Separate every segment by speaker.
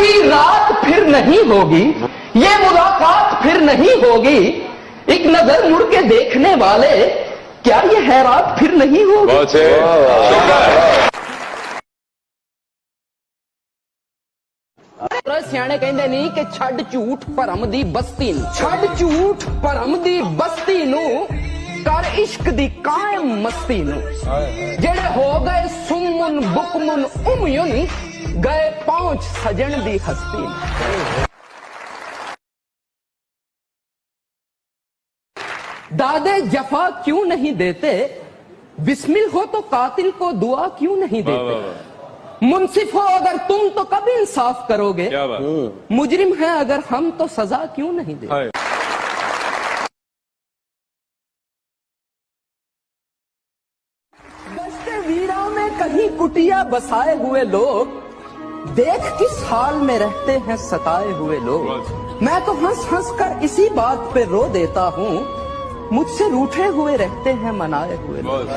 Speaker 1: की रात फिर नहीं होगी, ये मुलाकात फिर नहीं होगी, एक नजर मुड़ के देखने वाले, क्या ये हैरात फिर नहीं होगी। ਸਿਆਣੇ ਕਹਿੰਦੇ ਨਹੀਂ ਕਿ ਛੱਡ ਝੂਠ ਭਰਮ ਦੀ ਬਸਤੀ ਨੂੰ, ਛੱਡ ਝੂਠ ਭਰਮ ਦੀ ਬਸਤੀ ਨੂੰ, ਕਰ ਇਸ਼ਕ ਦੀ ਕਾਇਮ ਮਸਤੀ ਨੂੰ। ਜਿਹੜੇ ਹੋ ਗਏ ਸੁਮਨ ਬੁਕਮਨ ਉਮਯਨ, ਗਏ ਪਹੁੰਚ ਸਜਣ ਦੀ ਹਸਤੀ ਨੂੰ। दादे जफा क्यों नहीं देते, बिस्मिल हो तो कातिल को दुआ क्यों नहीं देते, मुंसिफ हो अगर तुम तो कब इंसाफ करोगे, मुजरिम है अगर हम तो सजा क्यों नहीं देते। बस्ते वीरा में कहीं कुटिया बसाए हुए लोग, देख किस हाल में रहते हैं सताए हुए लोग। मैं तो हंस हंस कर इसी बात पे रो देता हूँ, मुझसे रूठे हुए रहते हैं मनाए हुए लोग।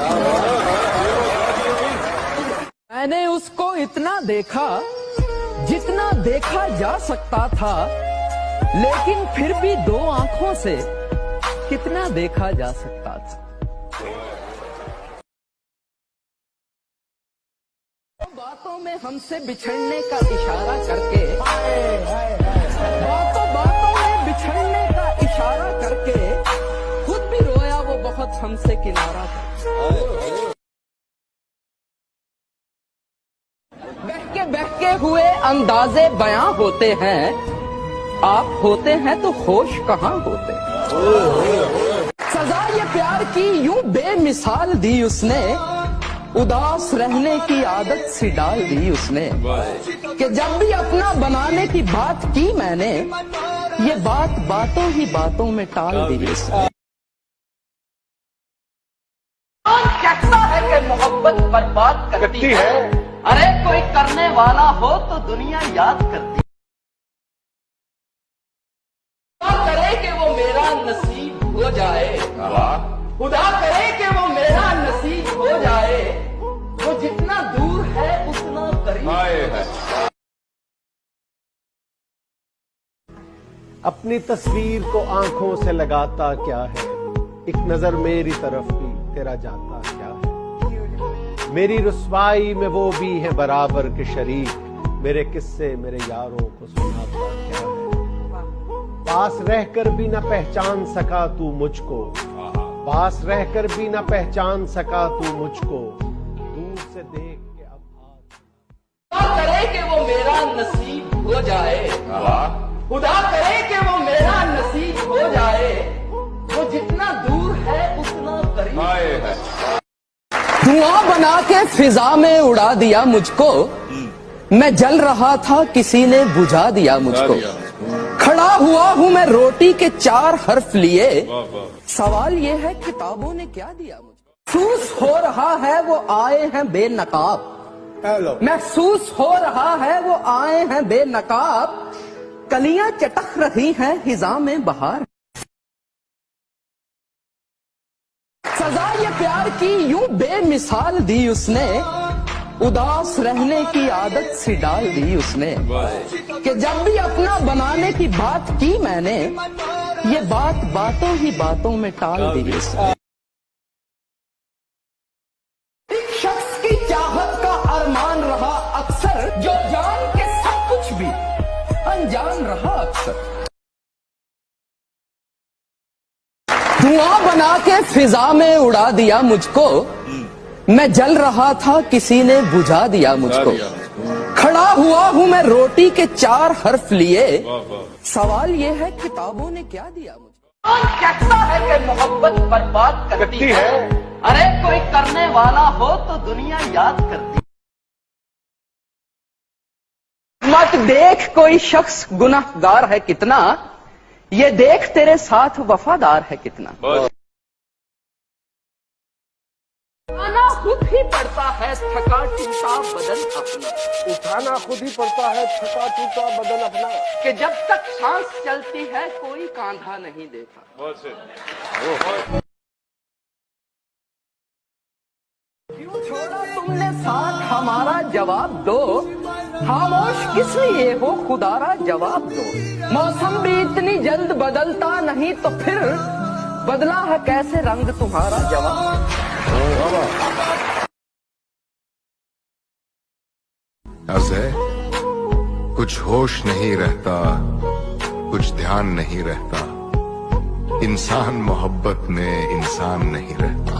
Speaker 1: मैंने उसको इतना देखा जितना देखा जा सकता था, लेकिन फिर भी दो आंखों से कितना देखा जा सकता था। बातों में हमसे बिछड़ने का इशारा करके, बातों में बिछड़ने का इशारा करके खुद भी रोया वो बहुत हमसे किनारा कर। बहके हुए अंदाजे बयां होते हैं, आप होते हैं तो होश कहाँ होते। सजा ये प्यार की यूं बेमिसाल दी उसने, उदास रहने की आदत सी डाल दी उसने, कि जब भी अपना बनाने की बात की मैंने, ये बात बातों ही बातों में टाल दी उसने। कहता है कि मोहब्बत बर्बाद करती है, अरे कोई करने वाला हो तो दुनिया याद करती। करे कि वो मेरा नसीब हो जाए, खुदा करे कि वो मेरा नसीब हो जाए, वो जितना दूर है उतना करीब है।
Speaker 2: अपनी तस्वीर को आंखों से लगाता क्या है, एक नजर मेरी तरफ भी तेरा जाता क्या है। मेरी रुसवाई में वो भी है बराबर के शरीक, मेरे किस्से मेरे यारों को सुनाता क्या है। पास रहकर भी न पहचान सका तू मुझको, पास रहकर भी न पहचान सका तू मुझको, दूर से देख के अब
Speaker 1: करे कि वो मेरा नसीब हो जाए, खुदा करे कि वो मेरा नसीब हो जाए, वो जितना दूर है उतना करीब है। धुआं बना के फिजा में उड़ा दिया मुझको, मैं जल रहा था किसी ने बुझा दिया मुझको। खड़ा हुआ हूँ मैं रोटी के 4 हर्फ लिए, सवाल ये है किताबों ने क्या दिया मुझको। महसूस हो रहा है वो आए हैं बेनकाब, महसूस हो रहा है वो आए हैं बेनकाब, कलियां चटक रही हैं हिजा में बहार। सजा ये प्यार की यूं बेमिसाल दी उसने, उदास रहने की आदत सी डाल दी उसने, कि जब भी अपना बनाने की बात की मैंने, ये बात बातों ही बातों में टाल दी उसने। एक शख्स की चाहत का अरमान रहा अक्सर, जो जान के सब कुछ भी अनजान रहा अक्सर। धुआं बना के फिजा में उड़ा दिया मुझको, मैं जल रहा था किसी ने बुझा दिया मुझको। खड़ा हुआ हूँ मैं रोटी के 4 हर्फ लिए, सवाल ये है किताबों ने क्या दिया मुझको। कहता है कि मोहब्बत बर्बाद करती है, अरे कोई करने वाला हो तो दुनिया याद करती। मत देख कोई शख्स गुनाहगार है कितना, ये देख तेरे साथ वफादार है कितना। उठाना खुद ही पड़ता है थका टूटा बदन अपना,
Speaker 2: उठाना खुद ही पड़ता है थका टूटा बदन अपना,
Speaker 1: कि जब तक सांस चलती है कोई कांधा नहीं देखा। क्यों छोड़ा तुमने साथ हमारा जवाब दो, खामोश किस लिए हो खुदारा जवाब दो। मौसम भी इतनी जल्द बदलता नहीं तो फिर बदला है कैसे रंग तुम्हारा जवाब।
Speaker 3: अर्ज़ है कुछ होश नहीं रहता, कुछ ध्यान नहीं रहता, इंसान मोहब्बत में इंसान नहीं रहता।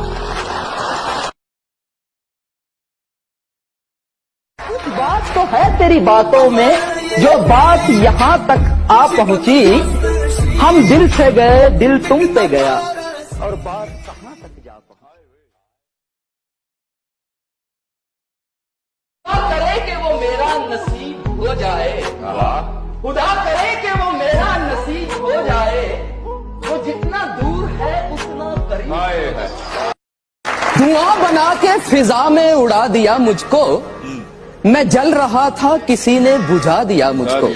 Speaker 1: कुछ बात तो है तेरी बातों में, जो बात यहाँ तक आ पहुँची। हम दिल से गए, दिल तुम पे गया, और बात कहाँ तक जा पहुँची। खुदा करे कि वो मेरा नसीब हो जाए, खुदा करे कि वो मेरा नसीब हो जाए, वो जितना दूर है उतना करीब है। धुआं बना के फिजा में उड़ा दिया मुझको, मैं जल रहा था किसी ने बुझा दिया मुझको।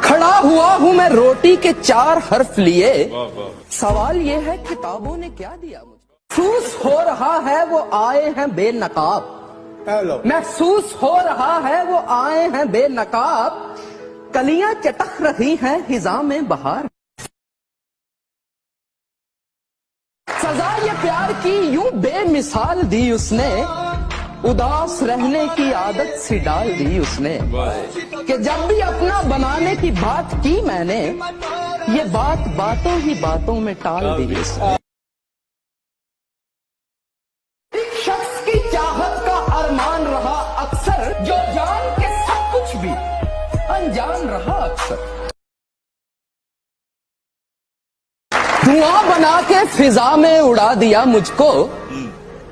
Speaker 1: खड़ा हुआ हूँ मैं रोटी के 4 हर्फ लिए, सवाल ये है किताबों ने क्या दिया मुझको। महसूस हो रहा है वो आए हैं बेनकाब, महसूस हो रहा है वो आए हैं बेनकाब, कलियां चटक रही हैं हिजा में बहार। सजा ये प्यार की यूं बेमिसाल दी उसने, उदास रहने की आदत सी डाल दी उसने, कि जब भी अपना बनाने की बात की मैंने, ये बात बातों ही बातों में टाल दी उसने। एक शख्स की चाहत का अरमान रहा अक्सर, जो जान के सब कुछ भी अनजान रहा अक्सर। धुआं बना के फिजा में उड़ा दिया मुझको,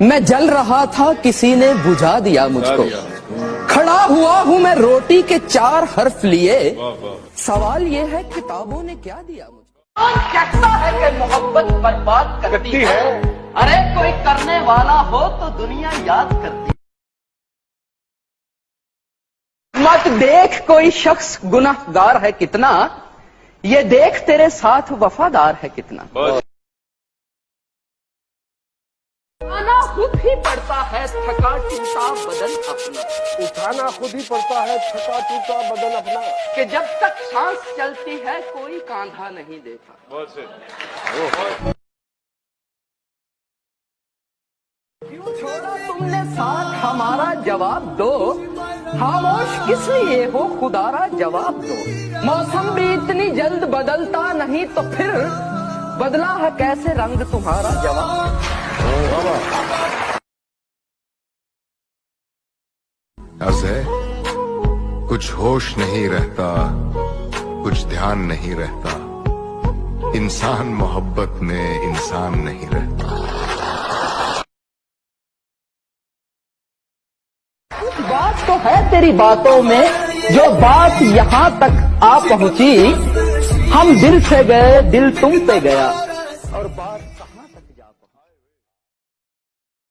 Speaker 1: मैं जल रहा था किसी ने बुझा दिया मुझको। खड़ा हुआ हूँ मैं रोटी के 4 हर्फ लिए, सवाल ये है किताबों ने क्या दिया मुझको। कौन कहता है कि मोहब्बत बर्बाद करती है, अरे कोई करने वाला हो तो दुनिया याद करती। मत देख कोई शख्स गुनाहगार है कितना, ये देख तेरे साथ वफादार है कितना। उठाना खुद ही पड़ता है थका टूटा बदन अपना,
Speaker 2: उठाना खुद ही पड़ता है थका टूटा बदन अपना,
Speaker 1: कि जब तक सांस चलती है कोई कांधा नहीं देता। क्यों छोड़ा तुमने साथ हमारा जवाब दो, खामोश किस लिए हो खुदारा जवाब दो। मौसम भी इतनी जल्द बदलता नहीं तो फिर बदला है कैसे रंग तुम्हारा जवाब।
Speaker 3: अर्ज़ है कुछ होश नहीं रहता, कुछ ध्यान नहीं रहता, इंसान मोहब्बत में इंसान नहीं रहता।
Speaker 1: कुछ बात तो है तेरी बातों में, जो बात यहाँ तक आ पहुँची। हम दिल से गए, दिल तुम पे गया, और बात